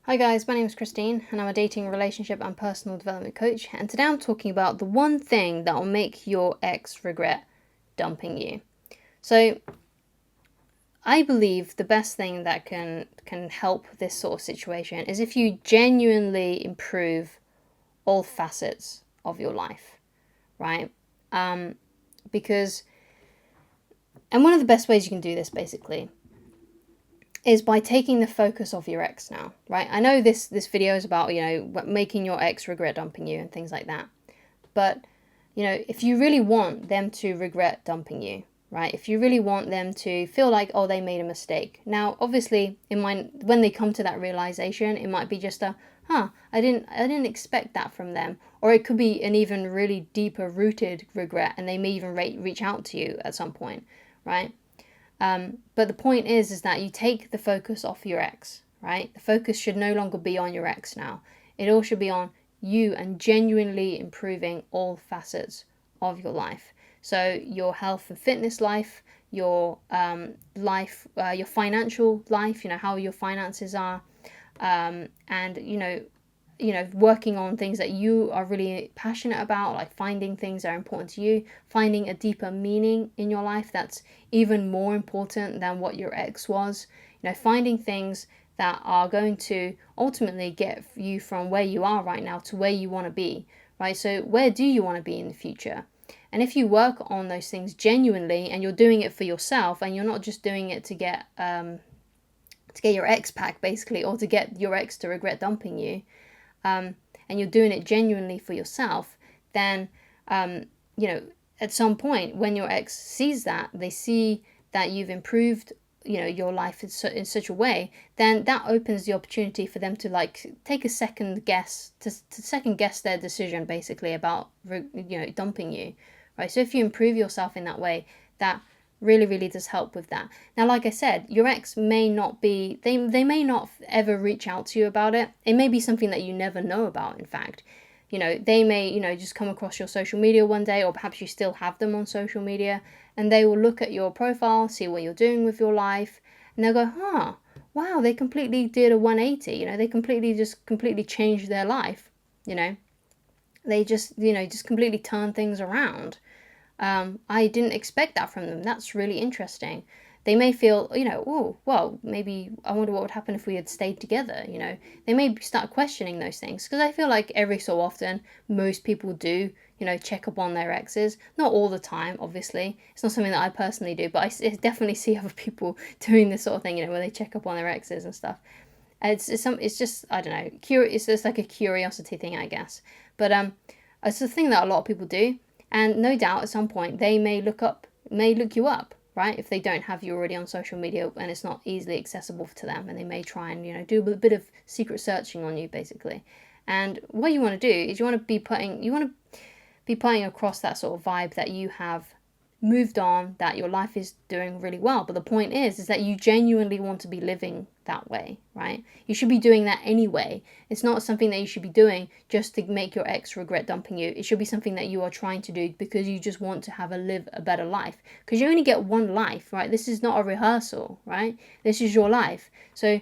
Hi guys, my name is Christine and I'm a dating, relationship and personal development coach, and today I'm talking about the one thing that will make your ex regret dumping you. So I believe the best thing that can help this sort of situation is if you genuinely improve all facets of your life, right? Because and one of the best ways you can do this basically is by taking the focus off your ex now, right? I know this video is about, making your ex regret dumping you and things like that. But, if you really want them to regret dumping you, right? If you really want them to feel like, oh, they made a mistake. Now, obviously, when they come to that realization, it might be just I didn't expect that from them. Or it could be an even really deeper rooted regret, and they may even reach out to you at some point, right? But the point is that you take the focus off your ex, right? The focus should no longer be on your ex now. It all should be on you and genuinely improving all facets of your life. So your health and fitness life, your life, your financial life, how your finances are, and working on things that you are really passionate about, like finding things that are important to you, finding a deeper meaning in your life that's even more important than what your ex was, finding things that are going to ultimately get you from where you are right now to where you want to be, right? So where do you want to be in the future? And if you work on those things genuinely and you're doing it for yourself and you're not just doing it to get your ex back basically, or to get your ex to regret dumping you, and you're doing it genuinely for yourself, then at some point when your ex sees that, they see that you've improved your life in such a way, then that opens the opportunity for them to take a second guess, to second guess their decision basically about dumping you, right? So if you improve yourself in that way, that really, really does help with that. Now, like I said, your ex may not be, they may not ever reach out to you about it. It may be something that you never know about, in fact. They may, just come across your social media one day, or perhaps you still have them on social media, and they will look at your profile, see what you're doing with your life, and they'll go, wow, they completely did a 180, they completely changed their life, They just completely turned things around. I didn't expect that from them. That's really interesting. They may feel, oh, well, maybe I wonder what would happen if we had stayed together, They may start questioning those things, because I feel like every so often, most people do, check up on their exes. Not all the time, obviously. It's not something that I personally do, but I definitely see other people doing this sort of thing, where they check up on their exes and stuff. It's just, I don't know, it's just like a curiosity thing, I guess. But it's a thing that a lot of people do. And no doubt at some point they may look you up, right? If they don't have you already on social media and it's not easily accessible to them, and they may try and, do a bit of secret searching on you basically. And what you want to do is you want to be putting across that sort of vibe that you have moved on, that your life is doing really well. But the point is that you genuinely want to be living that way, right? You should be doing that anyway. It's not something that you should be doing just to make your ex regret dumping you. It should be something that you are trying to do because you just want to live a better life. Because you only get one life, right? This is not a rehearsal, right? This is your life. So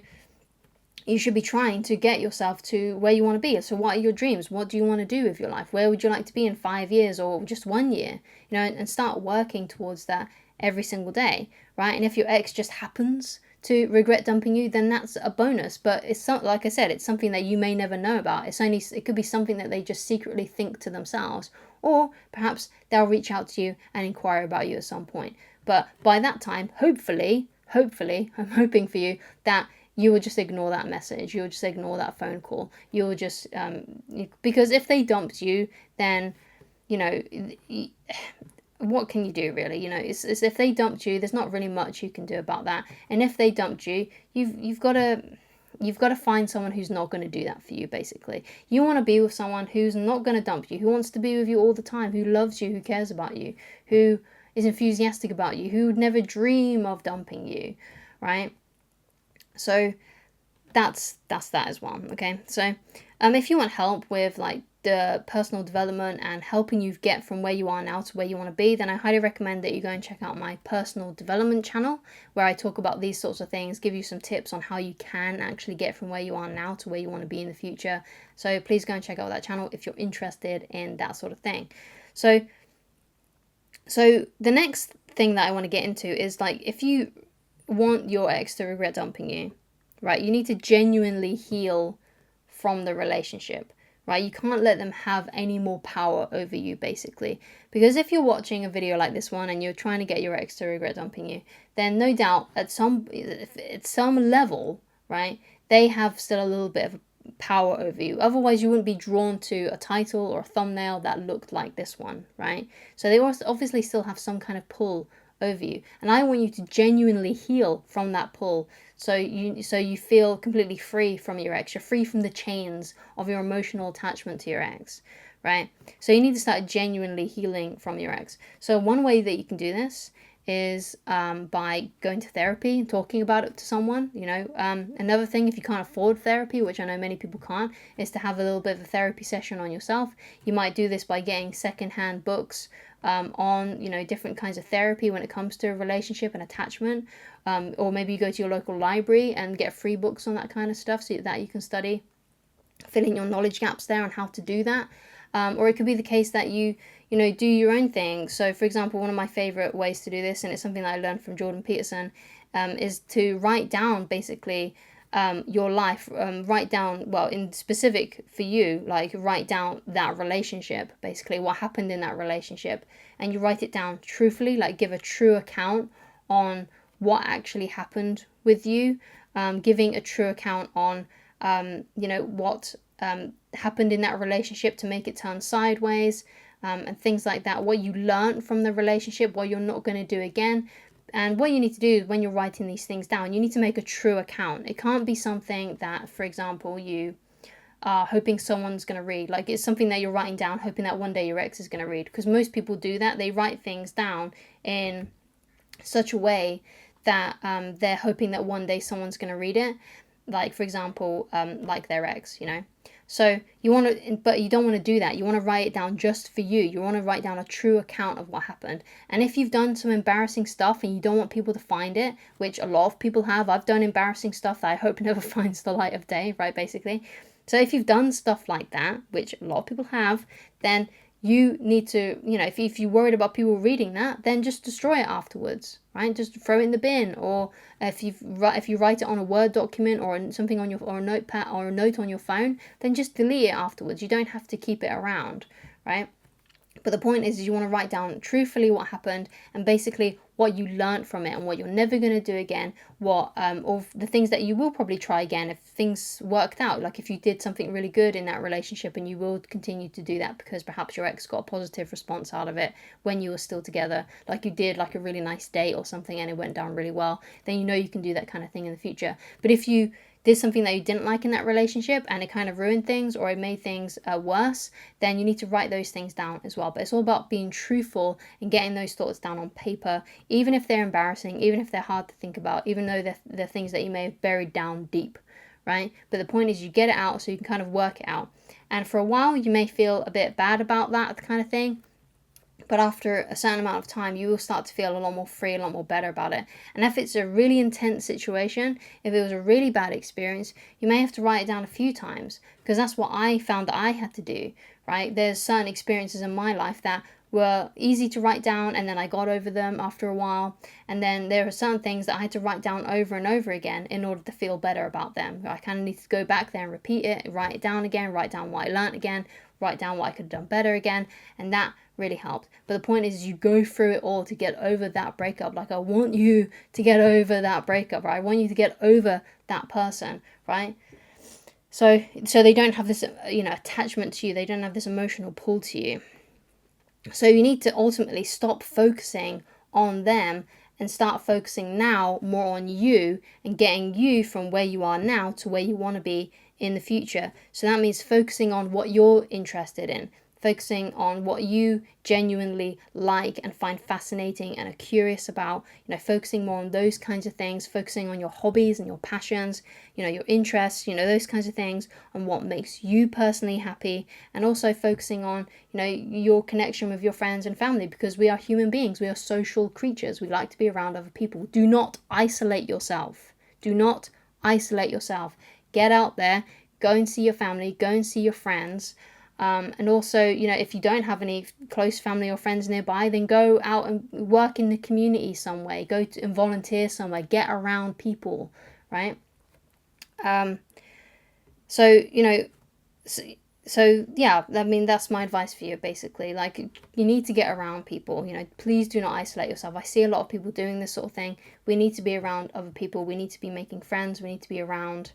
you should be trying to get yourself to where you want to be. So what are your dreams? What do you want to do with your life? Where would you like to be in 5 years or just 1 year? And start working towards that every single day, right? And if your ex just happens to regret dumping you, then that's a bonus. But it's not, like I said, it's something that you may never know about. It could be something that they just secretly think to themselves, or perhaps they'll reach out to you and inquire about you at some point. But by that time, hopefully, I'm hoping for you that you will just ignore that message. You'll just ignore that phone call. You'll just, because if they dumped you, then, what can you do really? It's if they dumped you, there's not really much you can do about that. And if they dumped you, you've got to find someone who's not going to do that for you, basically. You want to be with someone who's not going to dump you, who wants to be with you all the time, who loves you, who cares about you, who is enthusiastic about you, who would never dream of dumping you, right? So that's that as well. Okay, so if you want help with the personal development and helping you get from where you are now to where you want to be, then I highly recommend that you go and check out my personal development channel, where I talk about these sorts of things, give you some tips on how you can actually get from where you are now to where you want to be in the future. So please go and check out that channel if you're interested in that sort of thing. So the next thing that I want to get into is, like, if you want your ex to regret dumping you, right, you need to genuinely heal from the relationship, right? You can't let them have any more power over you, basically. Because if you're watching a video like this one and you're trying to get your ex to regret dumping you, then no doubt at some level, right, they have still a little bit of power over you. Otherwise, you wouldn't be drawn to a title or a thumbnail that looked like this one, right? So they obviously still have some kind of pull over you, and I want you to genuinely heal from that pull, so you feel completely free from your ex. You're free from the chains of your emotional attachment to your ex, right? So you need to start genuinely healing from your ex. So one way that you can do this is by going to therapy and talking about it to someone. Another thing, if you can't afford therapy, which I know many people can't, is to have a little bit of a therapy session on yourself. You might do this by getting secondhand books on different kinds of therapy when it comes to relationship and attachment, or maybe you go to your local library and get free books on that kind of stuff so that you can study, fill in your knowledge gaps there on how to do that. Or it could be the case that you do your own thing. So for example, one of my favorite ways to do this, and it's something that I learned from Jordan Peterson, is to write down basically your life, write down, well, in specific for you, like write down that relationship, basically what happened in that relationship, and you write it down truthfully, like give a true account on what actually happened with you, giving a true account on what happened in that relationship to make it turn sideways, and things like that, what you learned from the relationship, what you're not going to do again. And what you need to do is, when you're writing these things down, you need to make a true account. It can't be something that, for example, you are hoping someone's going to read. Like, it's something that you're writing down hoping that one day your ex is going to read. Because most people do that. They write things down in such a way that they're hoping that one day someone's going to read it. Like, for example, like their ex, So you want to, but you don't want to do that. You want to write it down just for you. You want to write down a true account of what happened. And if you've done some embarrassing stuff and you don't want people to find it, which a lot of people have, I've done embarrassing stuff that I hope never finds the light of day, right, basically. So if you've done stuff like that, which a lot of people have, then you need to, if you're worried about people reading that, then just destroy it afterwards, right? Just throw it in the bin. Or if you write it on a Word document or something on or a notepad or a note on your phone, then just delete it afterwards. You don't have to keep it around, right? But the point is you want to write down truthfully what happened, and basically what you learned from it and what you're never going to do again, or the things that you will probably try again if things worked out. Like if you did something really good in that relationship and you will continue to do that because perhaps your ex got a positive response out of it when you were still together, like you did like a really nice date or something and it went down really well, then you can do that kind of thing in the future. But if you did something that you didn't like in that relationship and it kind of ruined things or it made things worse, then you need to write those things down as well. But it's all about being truthful and getting those thoughts down on paper, even if they're embarrassing, even if they're hard to think about, even though they're things that you may have buried down deep, right? But the point is you get it out so you can kind of work it out. And for a while you may feel a bit bad about that kind of thing, but after a certain amount of time, you will start to feel a lot more free, a lot more better about it. And if it's a really intense situation, if it was a really bad experience, you may have to write it down a few times, because that's what I found that I had to do, right? There's certain experiences in my life that were easy to write down, and then I got over them after a while. And then there are certain things that I had to write down over and over again in order to feel better about them. I kind of need to go back there and repeat it, write it down again, write down what I learned again, write down what I could have done better again, and that really helped. But the point is you go through it all to get over that breakup. Like, I want you to get over that breakup, right? I want you to get over that person, right? So they don't have this attachment to you, they don't have this emotional pull to you. So you need to ultimately stop focusing on them and start focusing now more on you and getting you from where you are now to where you want to be in the future. So that means focusing on what you're interested in, focusing on what you genuinely like and find fascinating and are curious about, focusing more on those kinds of things, focusing on your hobbies and your passions, your interests, those kinds of things, and what makes you personally happy, and also focusing on, your connection with your friends and family, because we are human beings, we are social creatures, we like to be around other people. Do not isolate yourself. Do not isolate yourself. Get out there, go and see your family, go and see your friends. And also, if you don't have any close family or friends nearby, then go out and work in the community some way. Go and volunteer somewhere. Get around people, right? So yeah, I mean, that's my advice for you, basically. Like, you need to get around people. Please do not isolate yourself. I see a lot of people doing this sort of thing. We need to be around other people. We need to be making friends. We need to be around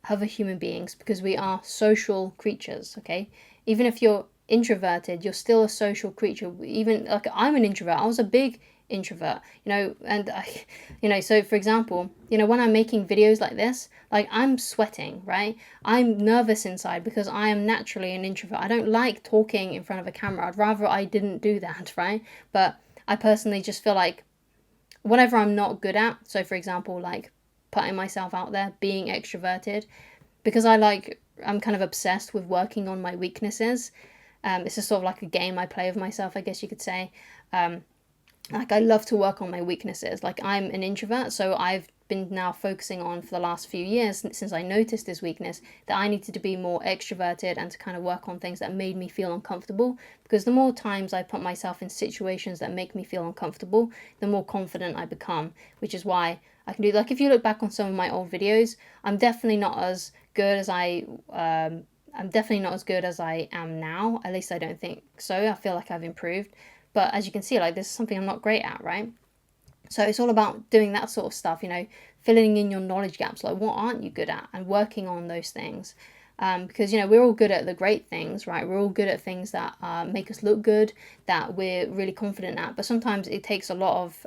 other human beings, because we are social creatures, okay? Even if you're introverted, you're still a social creature. Even, like, I'm an introvert. I was a big introvert, and so for example, when I'm making videos like this, like, I'm sweating, right? I'm nervous inside because I am naturally an introvert. I don't like talking in front of a camera. I'd rather I didn't do that, right? But I personally just feel like whatever I'm not good at, so for example, like putting myself out there, being extroverted, because I'm kind of obsessed with working on my weaknesses. It's just sort of like a game I play with myself, I guess you could say. Like, I love to work on my weaknesses. Like, I'm an introvert, so I've been now focusing on, for the last few years, since I noticed this weakness, that I needed to be more extroverted and to kind of work on things that made me feel uncomfortable. Because the more times I put myself in situations that make me feel uncomfortable, the more confident I become, which is why I can do, like, if you look back on some of my old videos, I'm definitely not as good as I'm definitely not as good as I am now. At least I don't think so. I feel like I've improved. But as you can see, like, this is something I'm not great at, right? So it's all about doing that sort of stuff, filling in your knowledge gaps, like, what aren't you good at, and working on those things. Because, we're all good at the great things, right? We're all good at things that make us look good, that we're really confident at. But sometimes it takes a lot of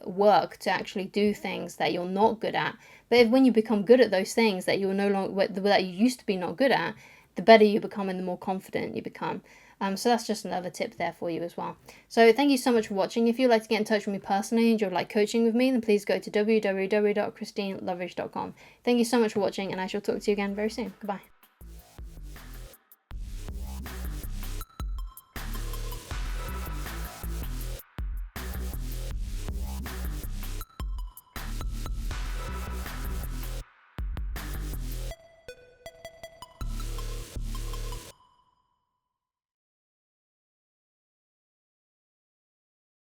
work to actually do things that you're not good at. But when you become good at those things that you're no longer, that you used to be not good at, the better you become and the more confident you become. So that's just another tip there for you as well. So thank you so much for watching. If you'd like to get in touch with me personally and you'd like coaching with me, then please go to www.christineloveridge.com. Thank you so much for watching, and I shall talk to you again very soon. Goodbye.